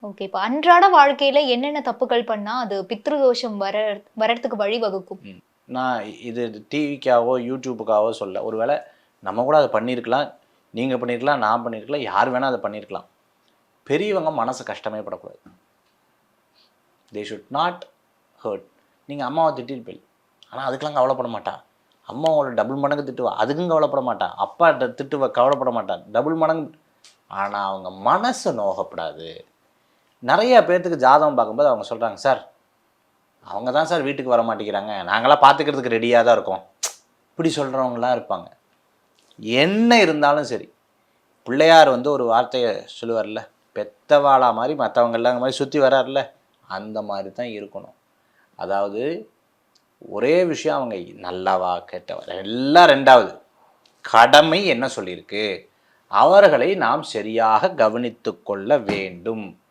Okay. இப்ப அன்றாட வாழ்க்கையில என்னென்ன தப்புகள் பண்ணா, அது பித்ருதோஷம் வரதுக்கு வழிவகுக்கும்? நான் இது டிவிக்காவோ, யூடியூபுக்காவோ சொல்ல. ஒரு வேளை நம்ம கூட அத பண்ணியிருக்கலாம். நீங்க பண்ணியிருக்கலாம், நான் பண்ணியிருக்கலாம். யார் வேணா அத பண்ணியிருக்கலாம். பெரியவங்க மனசு கஷ்டமே படக்கூடாது. They should not hurt. நீங்க அம்மாவ திட்டியிருப்பீங்க. ஆனா அதுக்கெல்லாம் கவலைப்பட மாட்டா. அம்மா உங்கள டபுள் மடங்கு திட்டுவா. அதுக்கும் கவலைப்பட மாட்டா. அப்பா திட்டுவா கவலைப்பட மாட்டா. டபுள் மடங்கு. ஆனா அவங்க மனசு நோகப்படாது. நெறைய பேத்துக்கு ஜாதகம் பார்க்கும்போது அவங்க சொல்றாங்க, "சார், அவங்க தான் சார் வீட்டுக்கு வர மாட்டேங்கிறாங்க. நாங்கலாம் பார்த்துக்கிறதுக்கு ரெடியா தான் இருக்கோம்." இப்படி சொல்றவங்கலாம் இருப்பாங்க. என்ன இருந்தாலும் சரி, பிள்ளையார் வந்து ஒரு வார்த்தைய சொல்லுவார்ல, பெத்தவாளா மாரி மத்தவங்கலாம் இந்த மாரி சுத்தி வரார்ல, அந்த மாரி தான் இருக்கணும். அதாவது ஒரே விஷயம் அவங்க நல்லவா, கெட்டவா எல்லாம் 2வது. கடமை என்ன சொல்லியிருக்கு? அவர்களை நாம் சரியாக கவனித்துக் கொள்ள வேண்டும்.